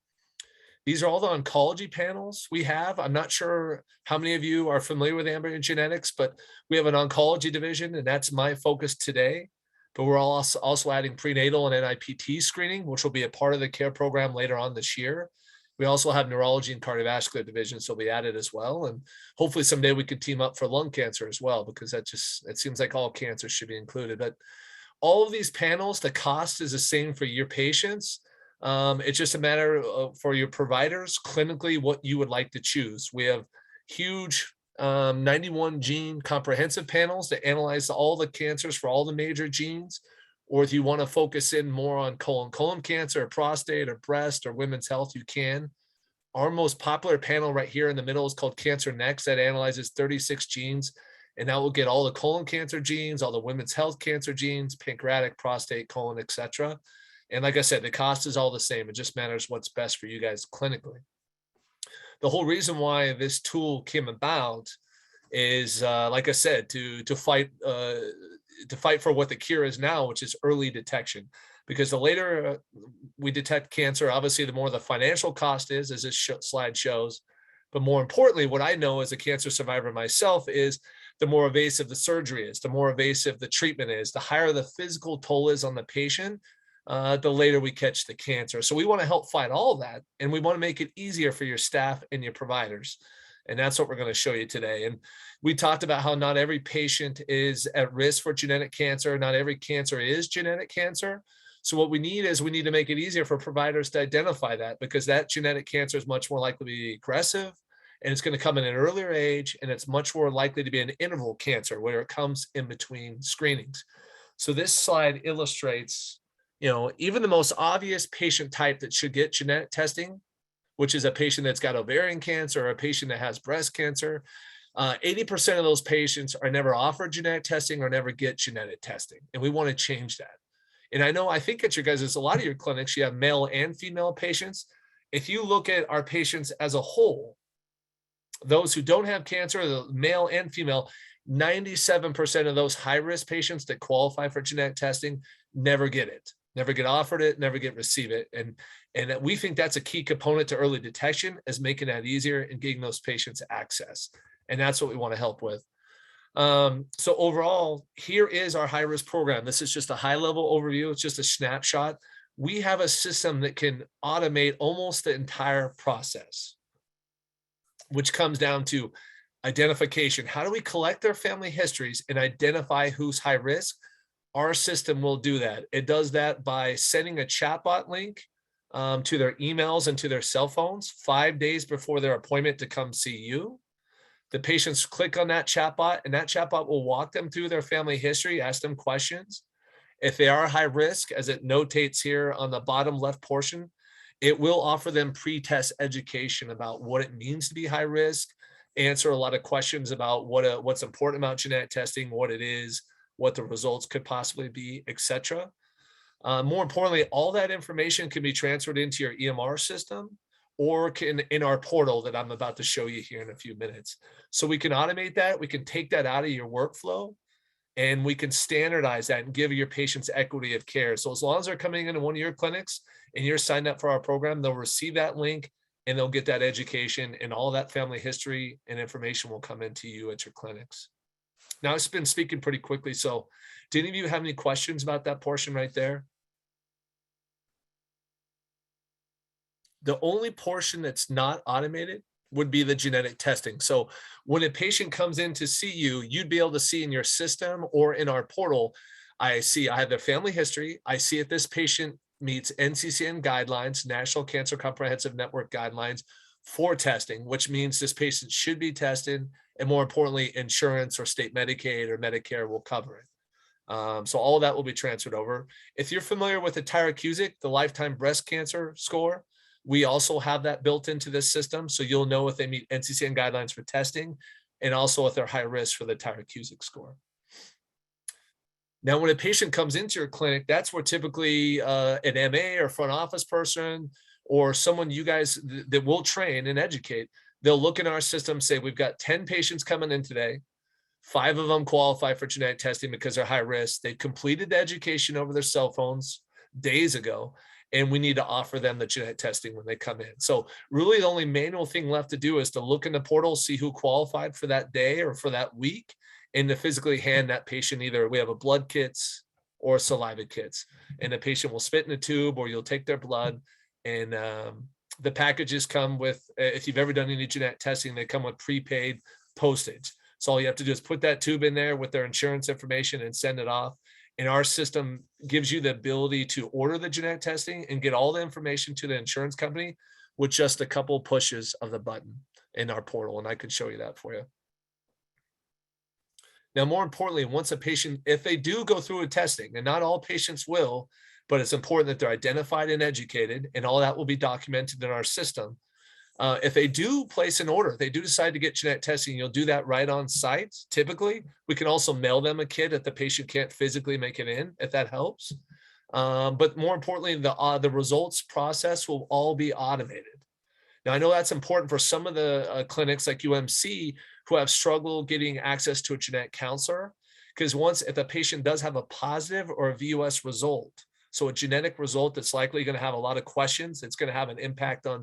These are all the oncology panels we have. I'm not sure how many of you are familiar with Ambry Genetics, but we have an oncology division, and that's my focus today. But we're also adding prenatal and NIPT screening, which will be a part of the CARE program later on this year. We also have neurology and cardiovascular divisions, so we added as well. And hopefully someday we could team up for lung cancer as well, because it seems like all cancers should be included. But all of these panels, the cost is the same for your patients. It's just a matter of, for your providers, clinically, what you would like to choose. We have huge 91 gene comprehensive panels that analyze all the cancers for all the major genes. Or if you want to focus in more on colon cancer, or prostate, or breast, or women's health, you can. Our most popular panel right here in the middle is called Cancer Next, that analyzes 36 genes. And that will get all the colon cancer genes, all the women's health cancer genes, pancreatic, prostate, colon, etc. And like I said, the cost is all the same. It just matters what's best for you guys clinically. The whole reason why this tool came about is, like I said, to fight for what the cure is now, which is early detection. Because the later we detect cancer, obviously, the more the financial cost is, as this slide shows. But more importantly, what I know as a cancer survivor myself is the more evasive the surgery is, the more evasive the treatment is, the higher the physical toll is on the patient, the later we catch the cancer. So we want to help fight all that, and we want to make it easier for your staff and your providers. And that's what we're going to show you today. And we talked about how not every patient is at risk for genetic cancer. Not every cancer is genetic cancer. So what we need to make it easier for providers to identify that, because that genetic cancer is much more likely to be aggressive, and it's going to come in an earlier age, and it's much more likely to be an interval cancer where it comes in between screenings. So this slide illustrates, even the most obvious patient type that should get genetic testing, which is a patient that's got ovarian cancer or a patient that has breast cancer. 80% of those patients are never offered genetic testing or never get genetic testing. And we want to change that. And I think at your guys', a lot of your clinics, you have male and female patients. If you look at our patients as a whole, those who don't have cancer, the male and female, 97% of those high-risk patients that qualify for genetic testing never get it, never get offered it, never receive it. And we think that's a key component to early detection, is making that easier and getting those patients access. And that's what we want to help with. So overall, here is our high-risk program. This is just a high-level overview. It's just a snapshot. We have a system that can automate almost the entire process, which comes down to identification. How do we collect their family histories and identify who's high risk? Our system will do that. It does that by sending a chatbot link to their emails and to their cell phones 5 days before their appointment to come see you. The patients click on that chatbot, and that chatbot will walk them through their family history, ask them questions. If they are high risk, as it notates here on the bottom left portion, it will offer them pre-test education about what it means to be high risk, answer a lot of questions about what's important about genetic testing, what it is, what the results could possibly be, etc. More importantly, all that information can be transferred into your EMR system or in our portal that I'm about to show you here in a few minutes. So we can automate that. We can take that out of your workflow, and we can standardize that and give your patients equity of care. So as long as they're coming into one of your clinics and you're signed up for our program, they'll receive that link and they'll get that education, and all that family history and information will come into you at your clinics. Now, I've been speaking pretty quickly, so do any of you have any questions about that portion right there? The only portion that's not automated would be the genetic testing. So when a patient comes in to see you, you'd be able to see in your system or in our portal, I have their family history. I see if this patient meets NCCN guidelines, National Cancer Comprehensive Network guidelines for testing, which means this patient should be tested. And more importantly, insurance or state Medicaid or Medicare will cover it. So all of that will be transferred over. If you're familiar with the Tyrer-Cuzick, the lifetime breast cancer score, we also have that built into this system. So you'll know if they meet NCCN guidelines for testing and also if they're high risk for the Tyrer-Cuzick score. Now, when a patient comes into your clinic, that's where typically an MA or front office person or someone you guys that will train and educate, they'll look in our system, say, we've got 10 patients coming in today. 5 of them qualify for genetic testing because they're high risk. They completed the education over their cell phones days ago, and we need to offer them the genetic testing when they come in. So really the only manual thing left to do is to look in the portal, see who qualified for that day or for that week, and to physically hand that patient either we have a blood kits or saliva kits, and the patient will spit in a tube or you'll take their blood. And the packages come with, if you've ever done any genetic testing, they come with prepaid postage. So all you have to do is put that tube in there with their insurance information and send it off. And our system gives you the ability to order the genetic testing and get all the information to the insurance company with just a couple pushes of the button in our portal. And I can show you that for you. Now, more importantly, once a patient, if they do go through a testing, and not all patients will, but it's important that they're identified and educated, and all that will be documented in our system. If they do place an order, they do decide to get genetic testing, you'll do that right on site. Typically, we can also mail them a kit if the patient can't physically make it in, if that helps. But more importantly, the results process will all be automated. Now, I know that's important for some of the clinics like UMC who have struggled getting access to a genetic counselor, because if a patient does have a positive or a VUS result, so a genetic result that's likely going to have a lot of questions, it's going to have an impact on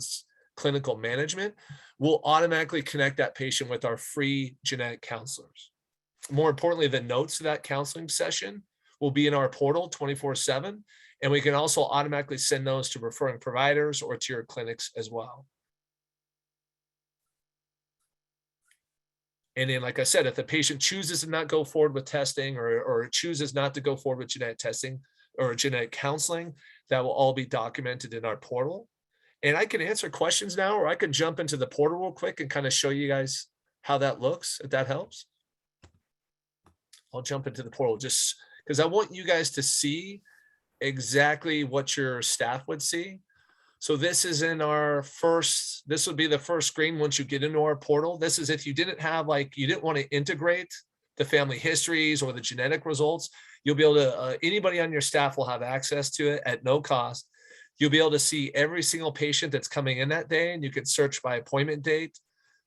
clinical management, we'll automatically connect that patient with our free genetic counselors. More importantly, the notes to that counseling session will be in our portal 24/7, and we can also automatically send those to referring providers or to your clinics as well. And then, like I said, if the patient chooses to not go forward with testing or chooses not to go forward with genetic testing or genetic counseling, that will all be documented in our portal. And I can answer questions now, or I can jump into the portal real quick and kind of show you guys how that looks, if that helps. I'll jump into the portal just because I want you guys to see exactly what your staff would see. So this is in our this would be the first screen once you get into our portal. This is if you didn't have, you didn't want to integrate the family histories or the genetic results, you'll be able to, anybody on your staff will have access to it at no cost. You'll be able to see every single patient that's coming in that day, and you can search by appointment date.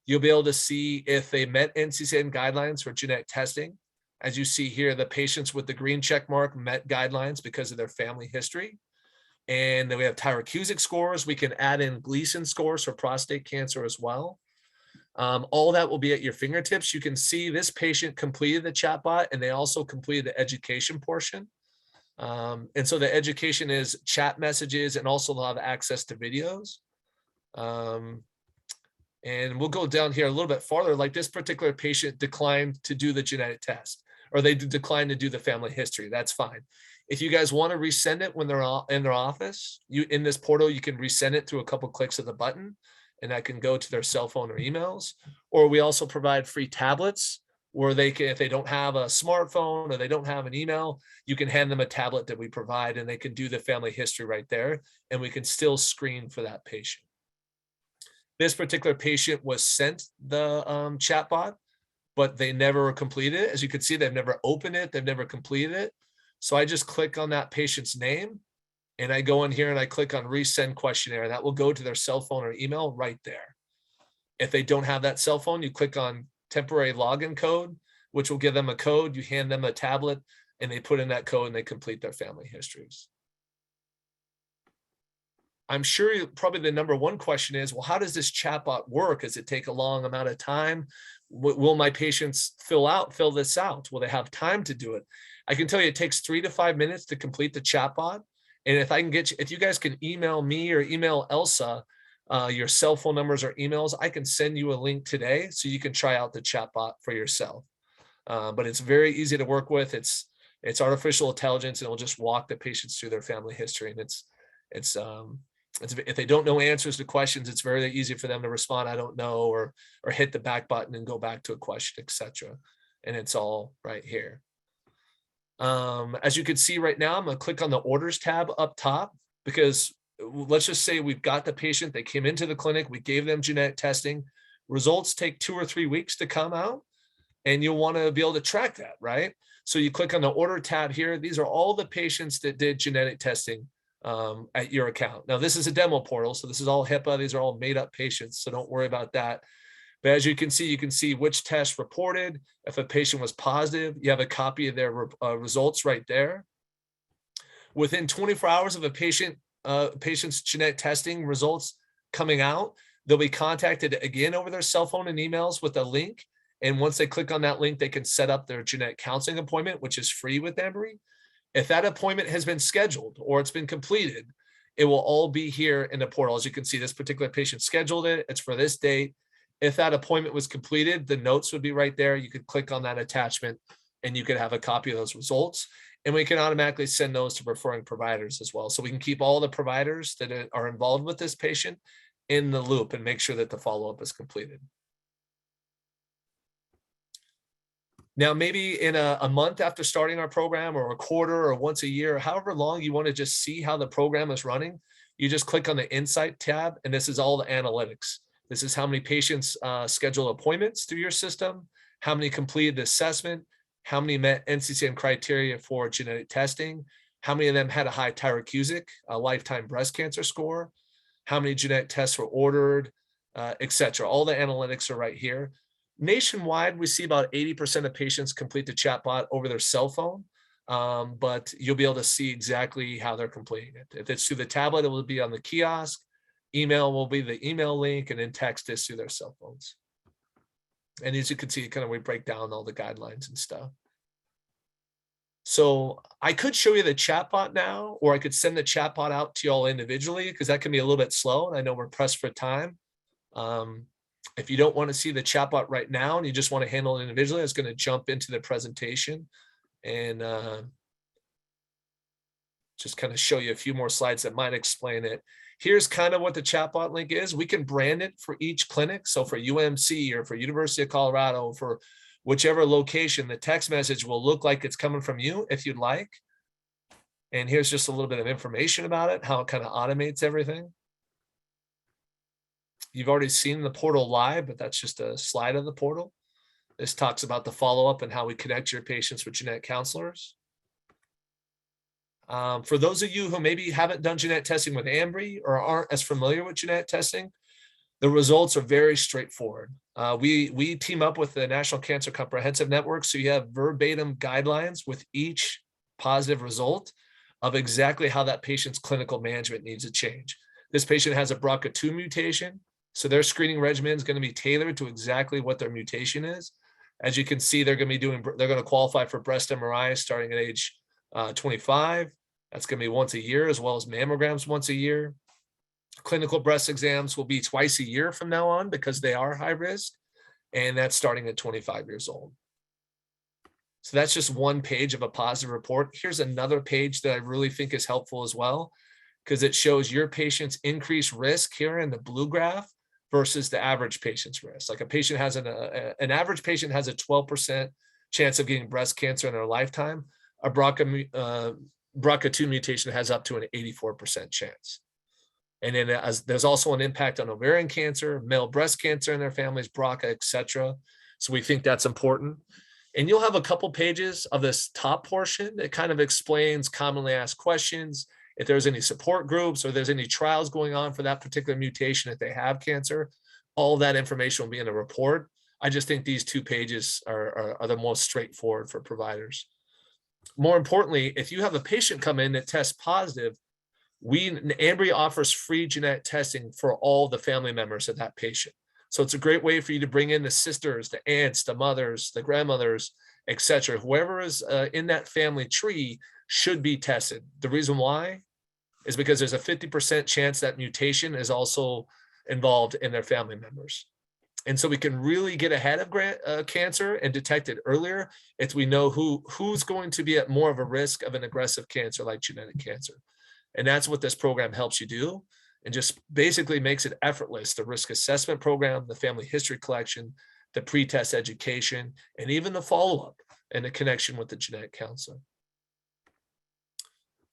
You'll be able to see if they met NCCN guidelines for genetic testing. As you see here, the patients with the green check mark met guidelines because of their family history. And then we have Tyrer-Cuzick scores. We can add in Gleason scores for prostate cancer as well. All that will be at your fingertips. You can see this patient completed the chatbot, and they also completed the education portion. And so the education is chat messages, and also they'll have access to videos. And we'll go down here a little bit farther. Like this particular patient declined to do the genetic test, or they declined to do the family history. That's fine. If you guys want to resend it when they're in their office, in this portal, you can resend it through a couple clicks of the button, and that can go to their cell phone or emails. Or we also provide free tablets where they can, if they don't have a smartphone or they don't have an email, you can hand them a tablet that we provide, and they can do the family history right there, and we can still screen for that patient. This particular patient was sent the chatbot, but they never completed it. As you can see, they've never opened it. They've never completed it. So I just click on that patient's name, and I go in here and I click on resend questionnaire. That will go to their cell phone or email right there. If they don't have that cell phone, you click on temporary login code, which will give them a code. You hand them a tablet, and they put in that code, and they complete their family histories. I'm sure probably the number one question is, well, how does this chatbot work? Does it take a long amount of time? Will my patients fill this out? Will they have time to do it? I can tell you it takes 3 to 5 minutes to complete the chatbot. And if you guys can email me or email Elsa your cell phone numbers or emails, I can send you a link today so you can try out the chatbot for yourself. But it's very easy to work with. It's artificial intelligence, and it'll just walk the patients through their family history. And if they don't know answers to questions, it's very easy for them to respond, I don't know, or hit the back button and go back to a question, etc. And it's all right here. As you can see right now, I'm going to click on the orders tab up top, because let's just say we've got the patient, they came into the clinic, we gave them genetic testing. Results take 2 or 3 weeks to come out, and you'll want to be able to track that, right? So you click on the order tab here. These are all the patients that did genetic testing at your account. Now, this is a demo portal, so this is all HIPAA. These are all made up patients, so don't worry about that. But as you can see which test reported. If a patient was positive, you have a copy of their results right there. Within 24 hours of a patient's genetic testing results coming out, they'll be contacted again over their cell phone and emails with a link. And once they click on that link, they can set up their genetic counseling appointment, which is free with Embry. If that appointment has been scheduled or it's been completed, it will all be here in the portal. As you can see, this particular patient scheduled it. It's for this date. If that appointment was completed, the notes would be right there. You could click on that attachment and you could have a copy of those results. And we can automatically send those to referring providers as well. So we can keep all the providers that are involved with this patient in the loop and make sure that the follow-up is completed. Now, maybe in a month after starting our program, or a quarter, or once a year, or however long you want to just see how the program is running, you just click on the Insight tab, and this is all the analytics. This is how many patients schedule appointments through your system, how many completed the assessment, how many met NCCN criteria for genetic testing, how many of them had a high Tyrer-Cuzick, a lifetime breast cancer score, how many genetic tests were ordered, etc. All the analytics are right here. Nationwide, we see about 80% of patients complete the chatbot over their cell phone, but you'll be able to see exactly how they're completing it. If it's through the tablet, it will be on the kiosk. Email will be the email link, and then text is through their cell phones. And as you can see, kind of we break down all the guidelines and stuff. So I could show you the chatbot now, or I could send the chatbot out to you all individually, because that can be a little bit slow, and I know we're pressed for time. If you don't want to see the chatbot right now and you just want to handle it individually, I was going to jump into the presentation and just kind of show you a few more slides that might explain it. Here's kind of what the chatbot link is. We can brand it for each clinic. So for UMC or for University of Colorado, for whichever location, the text message will look like it's coming from you if you'd like. And here's just a little bit of information about it, how it kind of automates everything. You've already seen the portal live, but that's just a slide of the portal. This talks about the follow-up and how we connect your patients with genetic counselors. For those of you who maybe haven't done genetic testing with Embry or aren't as familiar with genetic testing, the results are very straightforward. We team up with the National Cancer Comprehensive Network, so you have verbatim guidelines with each positive result of exactly how that patient's clinical management needs to change. This patient has a BRCA2 mutation, so their screening regimen is going to be tailored to exactly what their mutation is. As you can see, they're going to qualify for breast MRI starting at age 25. That's going to be once a year, as well as mammograms once a year. Clinical breast exams will be twice a year from now on, because they are high risk, and that's starting at 25 years old. So that's just one page of a positive report. Here's another page that I really think is helpful as well, because it shows your patient's increased risk here in the blue graph versus the average patient's risk. Like a patient has an average patient has a 12% chance of getting breast cancer in their lifetime. A BRCA2 mutation has up to an 84% chance. And then there's also an impact on ovarian cancer, male breast cancer in their families, BRCA, etc. So we think that's important. And you'll have a couple pages of this top portion that kind of explains commonly asked questions, if there's any support groups or there's any trials going on for that particular mutation, if they have cancer. All that information will be in the report. I just think these 2 pages are the most straightforward for providers. More importantly, if you have a patient come in that tests positive, Embry offers free genetic testing for all the family members of that patient. So it's a great way for you to bring in the sisters, the aunts, the mothers, the grandmothers, etc. Whoever is in that family tree should be tested. The reason why is because there's a 50% chance that mutation is also involved in their family members. And so we can really get ahead of cancer and detect it earlier if we know who's going to be at more of a risk of an aggressive cancer like genetic cancer. And that's what this program helps you do, and just basically makes it effortless. The risk assessment program, the family history collection, the pre-test education, and even the follow-up and the connection with the genetic counselor.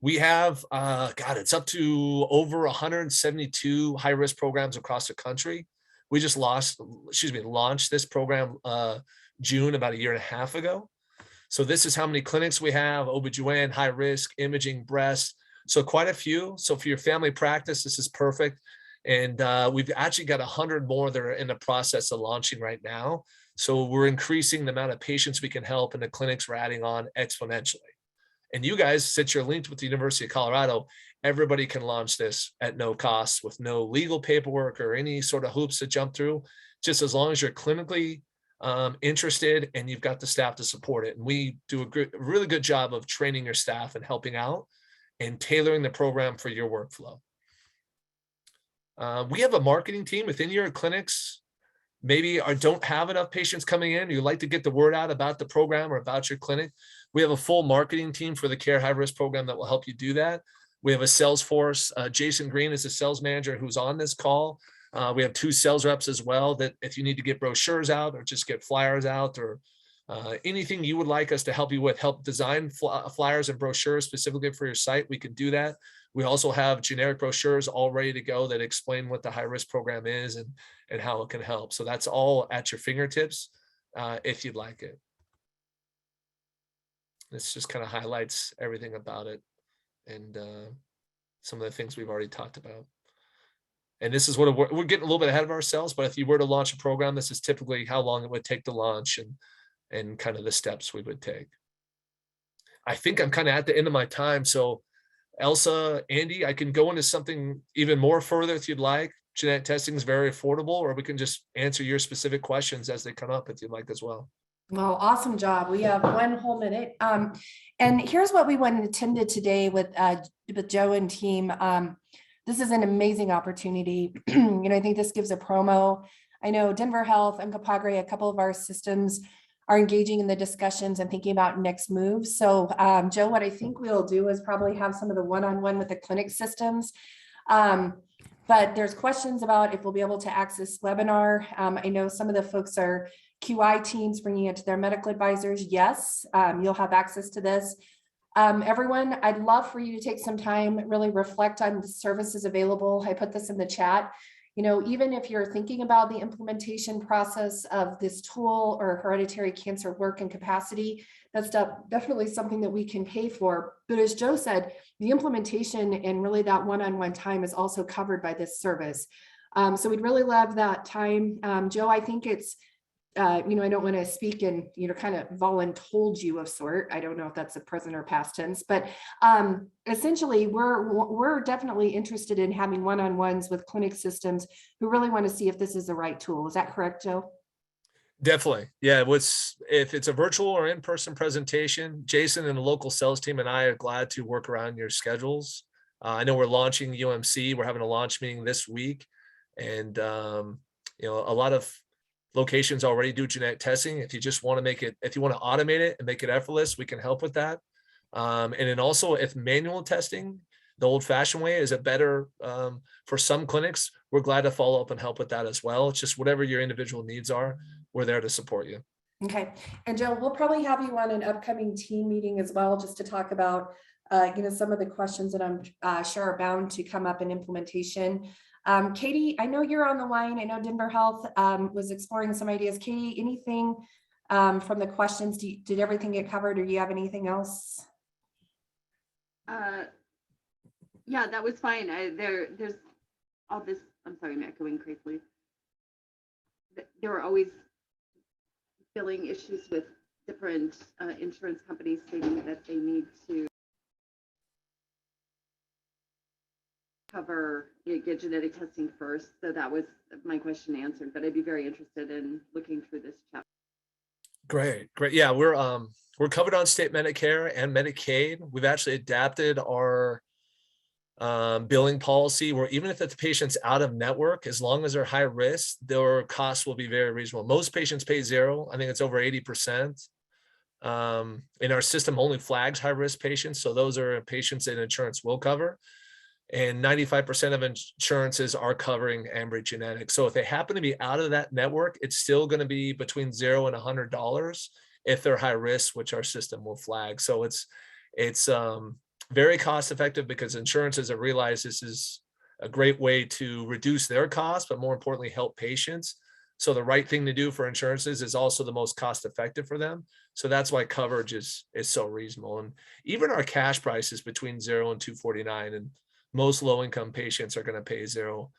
We have, God, it's up to over 172 high-risk programs across the country. We just launched this program June, about a year and a half ago. So this is how many clinics we have: OBGYN, high risk, imaging, breast. So quite a few. So for your family practice, this is perfect. And we've actually got 100 more that are in the process of launching right now. So we're increasing the amount of patients we can help, and the clinics we're adding on exponentially. And you guys, since you're linked with the University of Colorado, everybody can launch this at no cost, with no legal paperwork or any sort of hoops to jump through, just as long as you're clinically interested and you've got the staff to support it. And we do a really good job of training your staff and helping out and tailoring the program for your workflow. We have a marketing team within your clinics. Maybe don't have enough patients coming in, you like to get the word out about the program or about your clinic. We have a full marketing team for the Care High Risk program that will help you do that. We have a sales force. Jason Green is a sales manager who's on this call. We have 2 sales reps as well, that if you need to get brochures out or just get flyers out, or anything you would like us to help you with, help design flyers and brochures specifically for your site, we can do that. We also have generic brochures all ready to go that explain what the high risk program is and how it can help. So that's all at your fingertips if you'd like it. This just kind of highlights everything about it and some of the things we've already talked about. And this is what we're getting a little bit ahead of ourselves, but if you were to launch a program, this is typically how long it would take to launch and kind of the steps we would take. I think I'm kind of at the end of my time. So Elsa, Andy, I can go into something even more further if you'd like. Genetic testing is very affordable, or we can just answer your specific questions as they come up if you'd like as well. Well, awesome job. We have 1 whole minute. And here's what we wanted to attend today with Joe and team. This is an amazing opportunity. I think this gives a promo. I know Denver Health and Capagre, a couple of our systems, are engaging in the discussions and thinking about next moves. So Joe, what I think we'll do is probably have some of the one-on-one with the clinic systems. But there's questions about if we'll be able to access webinar. I know some of the folks are QI teams bringing it to their medical advisors. Yes, you'll have access to this. Everyone, I'd love for you to take some time, really reflect on the services available. I put this in the chat. Even if you're thinking about the implementation process of this tool or hereditary cancer work and capacity, that's definitely something that we can pay for. But as Joe said, the implementation and really that one-on-one time is also covered by this service. So we'd really love that time. Joe, I think it's, I don't want to speak in, kind of voluntold you of sort. I don't know if that's a present or past tense, but essentially we're definitely interested in having one-on-ones with clinic systems who really want to see if this is the right tool. Is that correct, Joe? Definitely. Yeah. If it's a virtual or in-person presentation, Jason and the local sales team and I are glad to work around your schedules. I know we're launching UMC. We're having a launch meeting this week, and a lot of locations already do genetic testing. If you just want to if you want to automate it and make it effortless, we can help with that. And then also, if manual testing, the old-fashioned way, is it better for some clinics, we're glad to follow up and help with that as well. It's just whatever your individual needs are, we're there to support you. Okay. And Joe, we'll probably have you on an upcoming team meeting as well, just to talk about some of the questions that I'm sure are bound to come up in implementation. Katie, I know you're on the line. I know Denver Health was exploring some ideas. Katie, anything from the questions? Did everything get covered, or do you have anything else? Yeah, that was fine. There's all this. I'm sorry, I'm echoing crazily. There were always billing issues with different insurance companies stating that they need to cover, get genetic testing first. So that was my question answered, but I'd be very interested in looking through this chapter. Great. Yeah, we're covered on state Medicare and Medicaid. We've actually adapted our billing policy where even if the patient's out of network, as long as they're high risk, their costs will be very reasonable. Most patients pay zero. I think it's over 80%. In our system only flags high risk patients. So those are patients that insurance will cover. And 95% of insurances are covering Ambry Genetics. So if they happen to be out of that network, it's still going to be between $0 and $100 if they're high risk, which our system will flag. So it's very cost effective because insurances have realized this is a great way to reduce their costs, but more importantly, help patients. So the right thing to do for insurances is also the most cost effective for them. So that's why coverage is so reasonable. And even our cash price is between $0 and $249, and most low income patients are going to pay $0,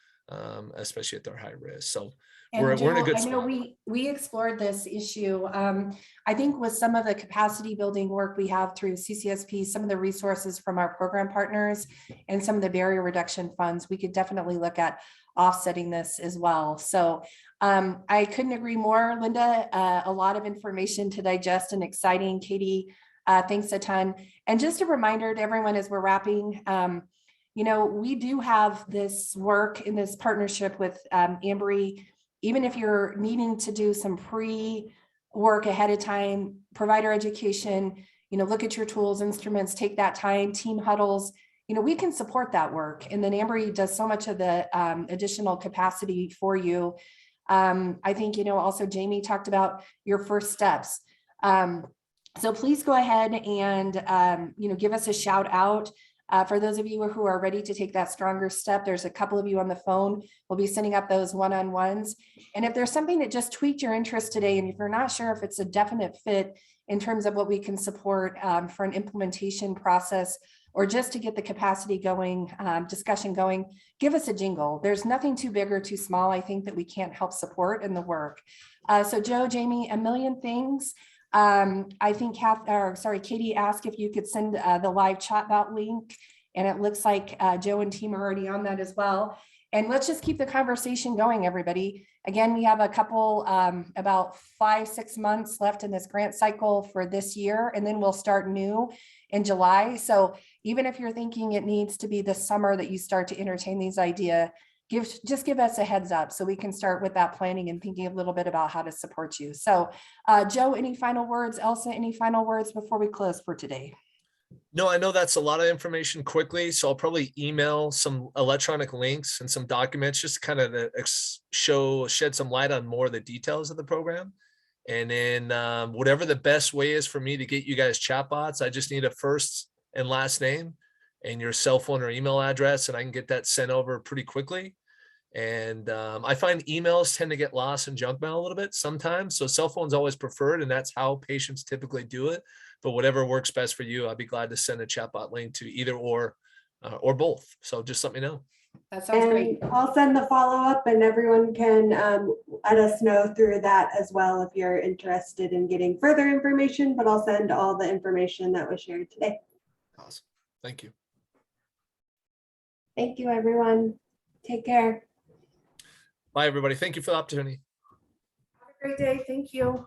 especially at their high risk. So we're in a good I know spot. we explored this issue. I think with some of the capacity building work we have through CCSP, some of the resources from our program partners and some of the barrier reduction funds, we could definitely look at offsetting this as well. So I couldn't agree more, Linda. A lot of information to digest and exciting. Katie, thanks a ton. And just a reminder to everyone as we're wrapping, you know, we do have this work in this partnership with Ambry. Even if you're needing to do some pre-work ahead of time, provider education, you know, look at your tools, instruments, take that time, team huddles, you know, we can support that work. And then Ambry does so much of the additional capacity for you. I think, you know, also Jamie talked about your first steps. So please go ahead and, you know, give us a shout out. For those of you who are ready to take that stronger step, there's a couple of you on the phone. We'll be setting up those one-on-ones. And if there's something that just tweaked your interest today, and if you're not sure if it's a definite fit in terms of what we can support for an implementation process, or just to get the capacity going, discussion going, give us a jingle. There's nothing too big or too small, I think, that we can't help support in the work. So Joe, Jamie, a million things. I think Katie asked if you could send the live chatbot link, and it looks like Joe and team are already on that as well. And let's just keep the conversation going, everybody. Again, we have a couple, about 5-6 months left in this grant cycle for this year, and then we'll start new in July. So even if you're thinking it needs to be this summer that you start to entertain these ideas, just give us a heads up so we can start with that planning and thinking a little bit about how to support you. So Joe, any final words? Elsa, any final words before we close for today? No, I know that's a lot of information quickly, so I'll probably email some electronic links and some documents just kind of shed some light on more of the details of the program. And then whatever the best way is for me to get you guys chatbots, I just need a first and last name and your cell phone or email address, and I can get that sent over pretty quickly. And I find emails tend to get lost in junk mail a little bit sometimes. So cell phone's always preferred, and that's how patients typically do it. But whatever works best for you, I'd be glad to send a chatbot link to either or both. So just let me know. That sounds great. I'll send the follow-up, and everyone can let us know through that as well if you're interested in getting further information, but I'll send all the information that was shared today. Awesome. Thank you. Thank you, everyone. Take care. Bye, everybody. Thank you for the opportunity. Have a great day. Thank you.